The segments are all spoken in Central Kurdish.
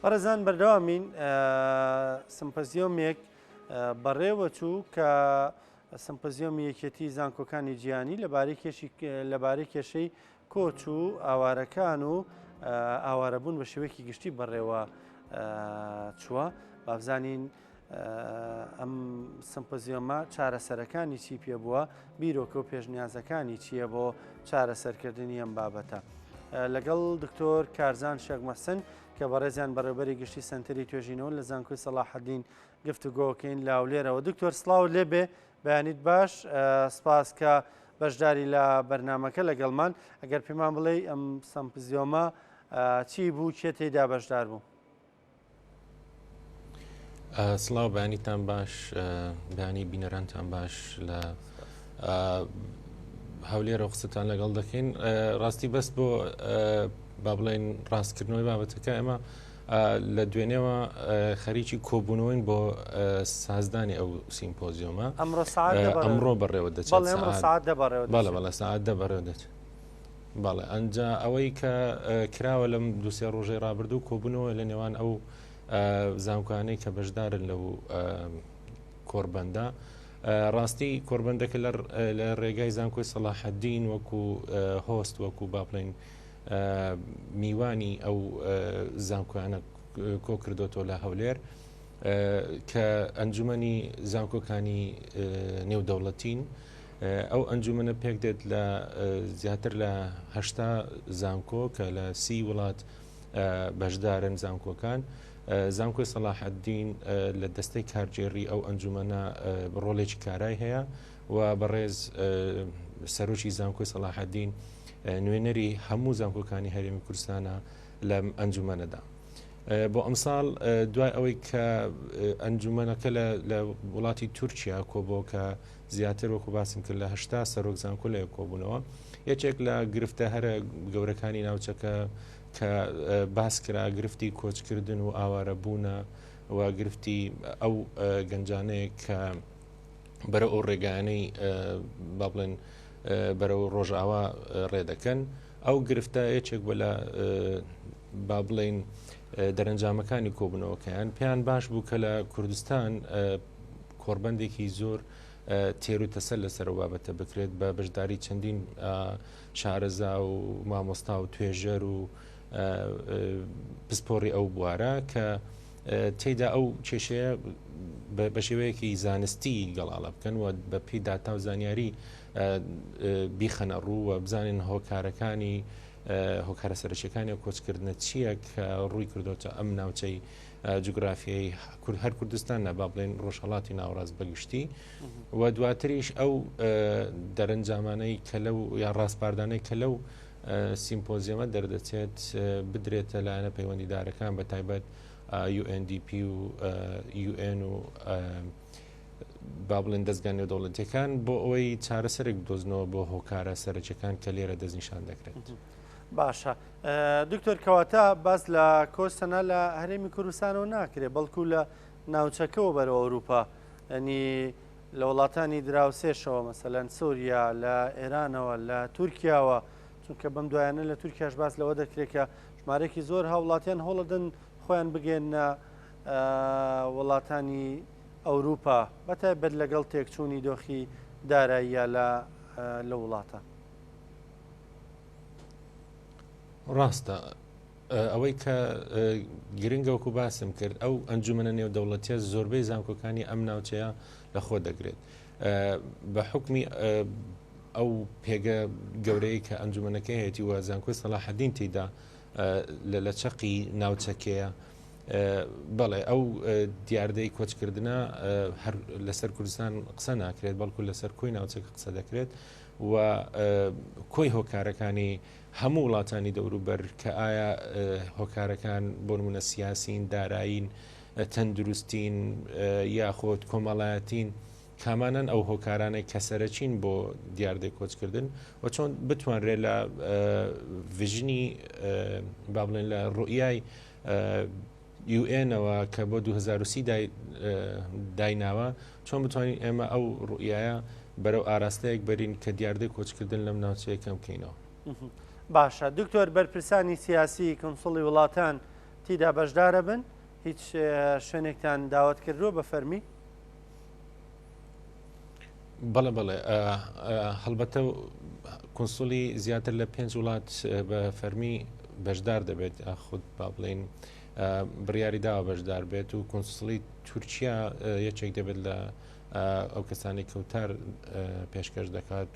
بەڕێزان بەردەوامین سمپۆزیۆمێک بەڕێوە چوو کە سمپۆزیۆمی یەکێتی زانکۆکانی جیهانی لەبارەی کێشەی کۆچ و ئاوارەکان و ئاوارەبوون بە شێوەیەکی گشتی بەڕێوە چووە. بابزانین ئەم سمپۆزیۆمە چارەسەرەکانی چی پێ بووە، بیرۆکە و پێشنیازەکانی چییە بۆ چارەسەرکردنی ئەم بابەتە. لەگەڵ دکتۆر کارزان شێخمەحسن کە بەڕێزیان بەڕێوەبەری گشتی سنتەری توێژینەوە لە زانکۆی سەلاحەدین گفتوگۆکەین لاولێرەوە. دکتۆر سڵاو لێبێ، بەیانیت باش، سپاس کە بەشداری لە بەرنامەکە لەگەڵمان. ئەگەر پێمان بڵێ ئەم سمپۆزیۆمە چی بوو، کێ تێیدا بەشدار بوو؟ سڵاو، بەیانیتان باش، بەیانی بینەرانتان باش لە هەولێرە قسەتان لەگەڵ دەکەین. ڕاستی بەست بۆ با بڵێن ڕاستکردنەوەی بابەتەکە ئێمە لە دوێنێەوە خەریکی کۆبوونەوەین بۆ سازدانی ئەو سیمپۆزیۆمە. ئەمڕۆ بەڕێوە دەچێت، بەڵێ سعات بەڕێوە دەچێت. بەڵێ ئەنجا ئەوەی کە کراوە لەم دووسێ ڕۆژەی ڕابردوو کۆبوونەوە لە نێوان ئەو زانکۆیانەی کە بەشدارن لەو کۆربەندە. ڕاستی کۆربەندەکە لە ڕێگای زانکۆی سەلاحەدین وەکو هۆست، وەکو با بڵێن میوانی ئەو زانکۆیانە کۆ کردوتەوە لە هەولێر کە ئەنجومەنی زانکۆکانی نێودەوڵەتین. ئەو ئەنجومەنە پێک دێت لە زیاتر لە 80 زانکۆ کە لە 30 وڵات بەشدارن زانکۆکان. زانکۆی سەلاحەدین لە دەستەی کارگێڕی ئەو ئەنجومەنە ڕۆڵێکی کارای هەیە و بەڕێز سەرۆکی زانکۆی سەلاحەدین نوێنەری هەموو زانکۆکانی هەرێمی کوردستانە لەم ئەنجومەنەدا. بۆ ئەمساڵ دوای ئەوەی کە ئەنجومەنەکە لە وڵاتی تورکیا کۆبوو کە زیاتر وەکو باسم کرد لە 80 سەرۆک زانکۆ لە کۆبوونەوە، یەکێک لە گرفتە هەرە گەورەکانی ناوچەکە کە باس کرا گرفتی کۆچکردن و ئاوارەبوونە و گرفتی ئەو گەنجانەیە کە بەرەو ئەو ڕێگانەی با بڵێن بەرەو ڕۆژئاوا ڕێدەکەن. ئەو گرفتە یەکێک بە لە با بڵێن دەرەنجامەکانی کۆبوونەوەکەیان پێیان باش بوو کە لە کوردستان کۆربەندێکی زۆر تێر و تەسەر لەسەر و بابەتە بکرێت بە بەشداری چەندین شارەزا و مامۆستا و توێژەر و پسپۆڕی ئەو بوارە کە تێیدا ئەو کێشەیە بە شێوەیەکی زانستی گەڵاڵە بکەن و بە پێی داتا و زانیاری بیخەنە ڕوو و بزانین هۆکارەکانی هۆکارە سەرچیەکانی کۆچکردنە چییە کە ڕووی کردوتە ئەم ناوچەی جوگرافیایی هەر کوردستان با بڵێن ڕۆژهەڵاتی ناوەڕاست بەگشتی و دواتریش ئەو دەرەنجامانەی کە لەو یان ڕاستپاردانەی کە لەو سیمپۆزیۆمە دەردەچێت بدرێتە لایەنە پەیوەندیدارەکان بە تایبەت UNDP و UN و با بڵێن دەستگا نێودەوڵەتیەکان بۆ ئەوەی چارەسەرێک بدۆزنەوە بۆ هۆکارە سەرچیەکان کە لێرە دەستنیشان دەکرێت. باشە دکتۆر، کەواتە باس لە کۆستەنە لە هەرێمی کوردستانەوە ناکرێت بەڵکو لە ناوچەکەەوە بەرەو ئەوروپا، ینی لە وڵاتانی دراوسێشەوە مەسەلەن سووریا، لە ئێرانەوە، لە تورکیاوە، چونکە بەم دوایانە لە تورکیاش باس لەوە دەکرێت کە ژمارەی زۆر هاوڵاتیان هەوڵەدەن خۆیان بگەێنە وڵاتانی ئەوروپا بەتایبەت لەگەڵ تێکچوونی دۆخی داراییە لە وڵاتە. ڕاستە ئەوەی کە گرنگە وەکو باسم کرد، ئەو ئەنجومەنە نێودەوڵەتیە زۆربەی زانکۆکانی ئەم ناوچەیە لەخۆ دەگرێت بە حکمی ئەو پێگە گەورەی کە ئەنجومەنەکە هەیەی وە زانکۆی سەلاحەدین تێیدا لە چەقی ناوچەکەیە. بەڵێ ئەو دیاردەی کۆچکردنە هەر لەسەر کوردستان قسە ناکرێت بەڵکو لەسەر کۆی ناوچەکە قسە دەکرێت و کۆی هۆکارەکانی هەموو وڵاتانی دەوروبەر کە ئایا هۆکارەکان بۆ نمونە سیاسین، دارایین، تەندروستین یاخۆت کۆمەڵایەتین کامانن ئەو هۆکارانەی کە سەرەچین بۆ دیاردەی کۆچکردن و چۆن بتوانرێت لە ڤژنی با بڵێن لە ڕوئیای UN-ەوە کە بۆ 2030 دایناوە چۆن بتوانین ئێمە ئەو ڕوئیایە بەرەو ئاراستەیەک بەرین کە دیاردەی کۆچکردن لەم ناوچەیە کەم بکەینەوە. باشە دکتۆر، بەرپرسانی سیاسی کۆنسڵی وڵاتان تیدا بەشدارە بن هیچ شوێنێکتان داوت کردووە بە فەرمی؟ بەڵێ بەڵێ هەڵبەتە کنسولی زیاتر لە 5 وڵات بە فەرمی بەشدار دەبێت خودت با بڵێن بڕیاری داوە بەشدار بێت و کنسولی تورکیا یەکێک دەبێت لە ئەو کەسانی کەوتار پێشکەش دەکات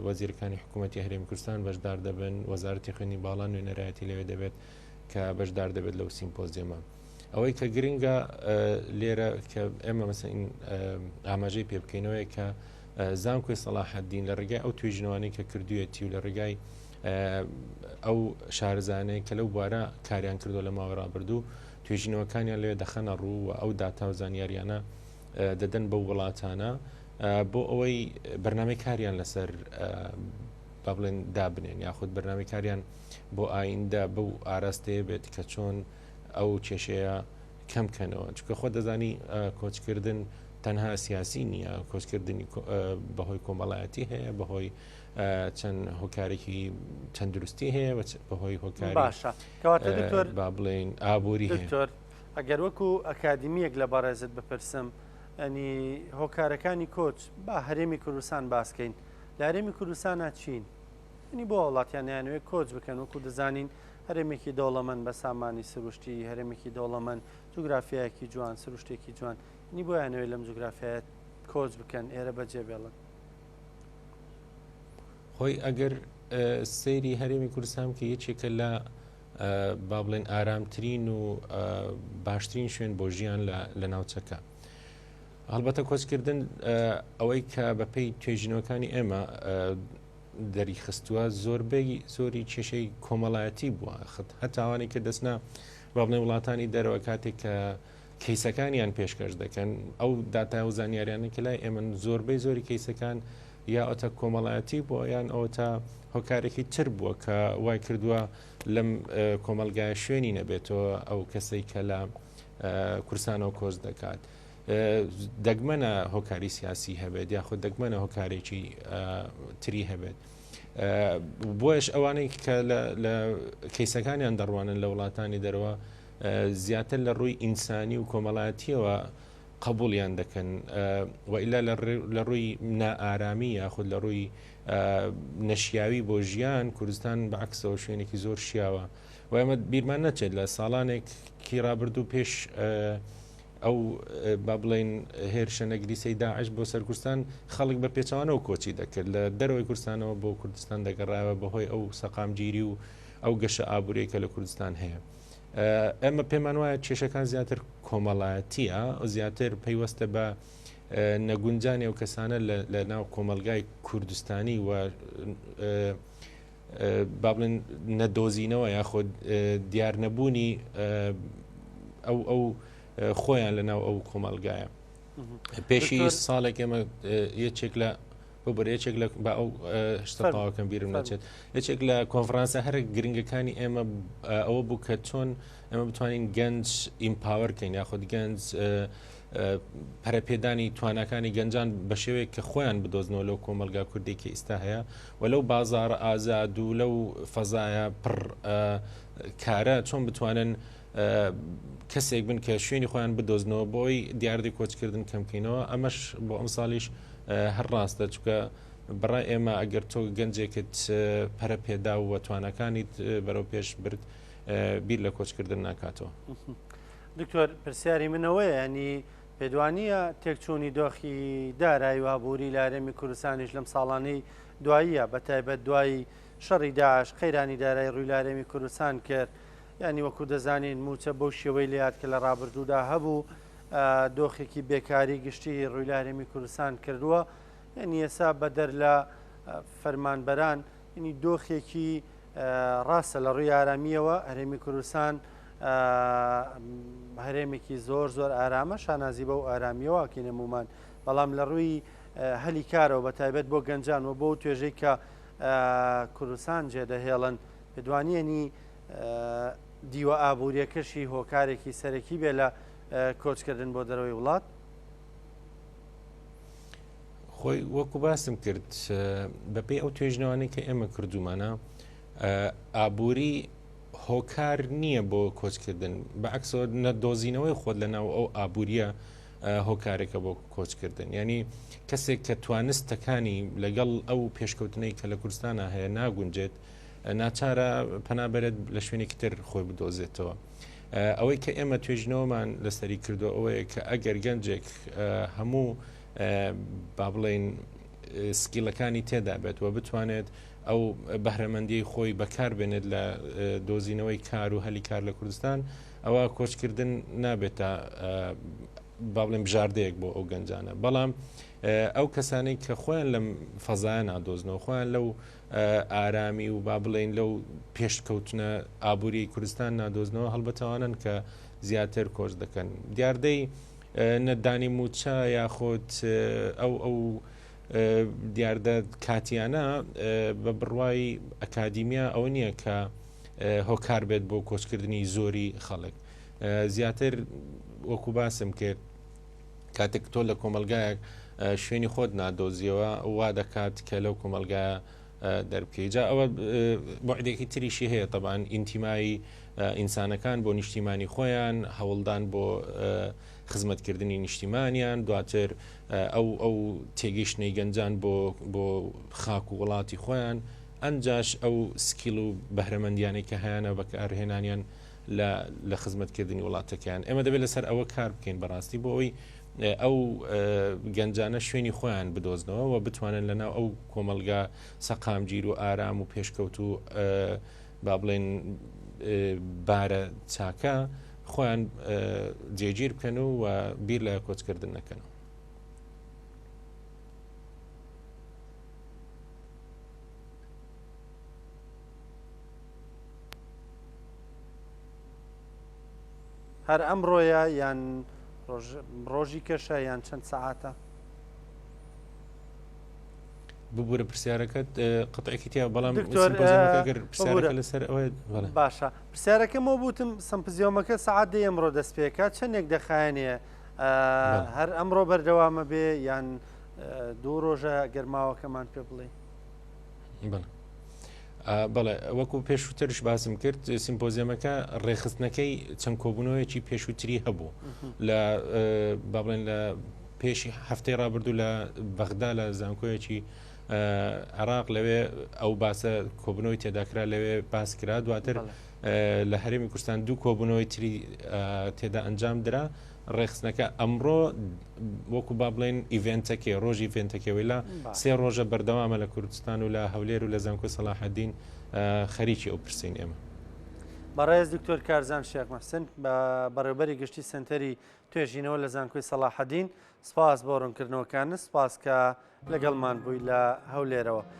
وەزیرەکانی حکوومەتی هەرێمی کوردستان بەشدار دەبن وەزارەتی خوێنی باڵا نوێنەرایەتی لەوێ دەبێت کە بەشدار دەبێت لەو سیمپۆزیەمە ئەوەی کە گرنگە لێرە کە ئێمە مەسەن ئاماژەی پێ بکەینەوەی کە زانکۆی سەلاحەدین لە ڕێگای ئەو توێژینەوەی کە کردوویەتی و لە ڕێگای ئەو شارزانەیە کە لەو بوارە کاریان کردو لە ماوەڕا بردوو توێژینەوەکانیان لێ دەخەنە ڕوو و ئەو داتا و زانیاریانە دەدەن بەو وڵاتانە بۆ ئەوەی بەرنامەی کاریان لەسەر با بڵێن دابنێن یاخود بەرنامەی کاریان بۆ ئایندە بەو ئاراستەیە بێت کە چۆن ئەو کێشەیە کەمکەنەوە چکە خۆ دەزانی کۆچکردن تەنها سیاسی نییە کۆچکردنی بەهۆی کۆمەڵایەتی هەیە بەهۆی چەند هۆکارێکی تەندروستی هەیە بەهۆی هۆکاری باشە کەواتە دکتۆر با بڵێن ئابووری هەیە دکتۆر ئەگەر وەکو ئەکادمیەک لە بەڕێزت بپرسم ئەنی هۆکارەکانی کۆچ با هەرێمی کوردستان باسکەین لە هەرێمی کوردستانە چین نی بۆ وڵاتیانیانوێت کۆچ بکەن وەکو دەزانین هەرێمێکی دەوڵەمەند بە سامانی سروشتی هەرێمێکی دەوڵەمەند جوگرافیایەکی جوان سروشتێکی جوان نی بۆیانەوەی لەم جوگرافیایەت کۆچ بکەن ئێرە بەجێ بێڵن خۆی ئەگەر سەیری هەرێمی کوردستان کە یەکێکە لە با بڵێن ئارامترین و باشترین شوێن بۆ ژیان لە ناوچەکە هەڵبەتە کۆچکردن ئەوەی کە بەپێی توێژینەوەکانی ئێمە دەریخستووە زۆری کێشەی کۆمەڵایەتی بووە هەتاوانی کە دەستنا با بڵێن وڵاتانی دەرەوە کاتێک کە کەیسەکانیان پێشکەش دەکەن ئەو داتا و زانیاریانە کە لای ئێمە زۆری کەیسەکان یا ئەوتە کۆمەڵایەتی بووە یان ئەوە تا هۆکارێکی تر بووە کە وای کردووە لەم کۆمەلگای شوێنی نەبێتەوە ئەو کەسەی کە لە کورسانەوە کۆز دەکات دەگمەنە هۆکاری سیاسی هەبێت یاخود دەگمەنە هۆکارێکی تری هەبێت بۆیش ئەوانەی کە لە کەیسەکانیان دەڕوانن لە وڵاتانی دەرەوە زیاتر لە ڕووی ئینسانی و کۆمەڵایەتیەوە قبولیان دەکەن وئیلا لە ڕووی نائارامی یاخود لە ڕووی نەشیاوی بۆ ژیان کوردستان بەعکسەوە شوێنێکی زۆر شیاوە و ئەمە بیرمان نەچێت لە ساڵانێکی ڕابردوو پێش ئەو با بڵێن هێرشە نەگریسەی داعش بۆ سەر کوردستان خەڵک بە پێچوانەوە کۆچی دەکرد لە دەرەوەی کوردستانەوە بۆ کوردستان دەگەڕایەوە بەهۆی ئەو سەقامگیری و ئەو گەشە ئابووریەکە لە کوردستان هەیە ئەمە پێمان وایە کێشەکان زیاتر کۆمەڵایەتیە زیاتر پەیوەستە بە نەگونجانی ئەو کەسانە لە ناو کۆمەلگای کوردستانی و با بڵێن نەدۆزینەوە یاخۆ دیار نەبوونی ئەو خۆیان لەناو ئەو کۆمەلگایە پێشی ساڵێک ئێمە یەکێک لە یەکێک لە بە ئەو شتەقاوەکەم بیرم نەچێت یەکێک لە کۆنفرانسە هەر گرنگەکانی ئێمە ئەوە بوو کە چۆن ئێمە بتوانین گەنج ئیمپاوەرکەین یاخود گەنج پەرەپێدانی توانەکانی گەنجان بە شێوەیە کە خۆیان بدۆزنەوە لەو کۆمەلگا کوردێکی ئێستا هەیە و لەو بازاڕە ئازاد و لەو فەزایە پڕ کارە چۆن بتوانن کەسێک بن کە شوێنی خۆیان بدۆزنەوە بۆی دیاردی کۆچکردن کەمکەینەوە ئەمەش بۆ ئەم ساڵیش هەر ڕاستە چکە بەڕای ئێمە ئەگەر تۆ گەنجێکت پەرە پێدا و توانەکانیت بەرەو پێش برد بیر لە کۆچکردن ناکاتەوە. دکتۆر پرسیاری منەوەی ینی پێدوانیە تێکچوونی دۆخی دارایی و ئابووری لە هەرێمی کوردستانیش لەم ساڵانەی دواییە بەتایبەت دوایی شەڕی داعش قەیرانی دارایی ڕووی لە هەرێمی کوردستان کرد ینی وەکو دەزانین موچە بەو شێوەی لات کە لە ڕابردوودا هەبوو دۆخێکی بێکاری گشتی ڕووی لە هەرێمی کوردستان کردووە یعنی ئێسا بەدەر لە فەرمانبەران ینی دۆخێکی ڕاستە لە ڕووی ئارامیەوە هەرێمی کوردستان هەرێمێکی زۆر ئارامە شانازی بە و ئارامیەوە کینەمومان بەڵام لە ڕووی هەلی کارەوە بە تایبەت بۆ گەنجان و بۆ توێژەی کە کوردستان جێدەهێڵن پێدوانیەنی دیوە ئابوووریەکەشی هۆکارێکی سەرەکی بێ لە کۆچکردن بۆ دەرەوەی وڵات خۆی وەکو باسم کرد بەپێی ئەو توێژنەوەی کە ئێمە کردومانە ئابووری هۆکار نییە بۆ کۆچکردن بەعکسۆ نەدۆزینەوەی خۆت لەناو ئەو ئابوووریە هۆکارێکە بۆ کۆچکردن ینی کەسێک کە توانستەکانی لەگەڵ ئەو پێشکەوتنەی کە لە کوردستانە هەیە ناگونجێت ناچارە پەنابەرێت لە شوێنێکی تر خۆی بدۆزێتەوە ئەوەی کە ئێمە توێژنەوەمان لەسەری کردو ئەوەیە کە ئەگەر گەنجێک هەموو با بڵێن سکیلەکانی تێدا بێت و بتوانێت ئەو بەهرەمەندی خۆی بەکار بێنێت لە دۆزینەوەی کار و هەلی کار لە کوردستان ئەوە کۆچکردن نابێتە با بڵێن بژاردەیەک بۆ ئەو گەنجانە بەڵام ئەو کەسانەی کە خۆیان لەم فەزایە نادۆزنەوە خۆیان لەو ئارامی و با بڵێن لەو پێشکەوتنە ئابووری کوردستان نادۆزنەوە هەڵبەتەوانن کە زیاتر کۆچ دەکەن دیاردەی نەدانی موچە یاخۆت ئەو دیاردە کاتیانە بە بڕوای ئەکادیمیا ئەوە نییە کە هۆکار بێت بۆ کۆچکردنی زۆری خەڵک زیاتر وەکو باسم کرد کاتێک تۆ لە کۆمەلگایەک شوێنی خۆت نادۆزیەوە وا دەکات کە لەو کۆمەلگایە دەربکەی جا ئەوە بۆعدێکی تریشی هەیە طبعاً ئینتیمایی ئینسانەکان بۆ نیشتیمانی خۆیان هەوڵدان بۆ خزمەتکردنی نیشتیمانیان دواتر ئەو تێگەیشتنەی گەنجان بۆ خاک و وڵاتی خۆیان ئەنجاش ئەو سکیل و بەهرەمەندیانەی کە هەیەە بەکارهێنانیان لە خزمەتکردنی وڵاتەکەیان ئێمە دەبێت لەسەر ئەوە کار بکەین بەڕاستی بۆ ئەوی ئەو گەنجانە شوێنی خۆیان بدۆزنەوە و بتوانن لەناو ئەو کۆمەلگا سەقامگیر و ئارام و پێشکەوت و با بڵێن بارە چاکە خۆیان جێگیر بکەن و بیر لە کۆچکردن نەکەنەوە. هەر ئەمڕۆیە یان ڕۆژی کەشە یان چەند سەعاتە؟ ببوورە پرسیارەکەت قەتعێکی تیا بەڵام لەسەر ئەوە باشە پرسیارەکەمەوە بوتم سمپزیۆمەکە سعات دەی ئەمڕۆ دەست پێکات چەندێک دەخایەنێ هەر ئەمڕۆ بەردەوامە بێ یان دوو ڕۆژە گەرماوەکەمان پێ بڵێ. بەڵێ وەکو پێشووترش باسم کرد سیمپۆزیەمەکە ڕێخستنەکەی چەند کۆبوونەوەیەکی پێشووتری هەبوو لە با بڵێن لە پێشی هەفتەی ڕابردوو لە بەغدا لە زانکۆیەکی عراق لەوێ ئەو باسە کۆبنەوەی تێداکرا لەوێ باس کرا دواتر لە هەرێمی کوردستان دوو کۆبوونەوەی تری تێدا ئەنجام درا ڕێخستنەکە ئەمڕۆ وەکو با بڵێن ئیڤێنتەکەی ڕۆژی ئیڤێنتەکەوەی لە سێ ڕۆژە بەردەوامە لە کوردستان و لە هەولێر و لە زانکۆی سەلاحەدین خەریکی ئەو پرسین ئێمە. بەڕێز دکتۆر کارزان شێخ مەحسن بە بەڕێوەبەری گشتی سنتەری توێژینەوە لە زانکۆی سەلاحەدین سپاس بۆ ڕوونکردنەوەکانت سپاس کە لەگەڵمان بووی لە هەولێرەوە.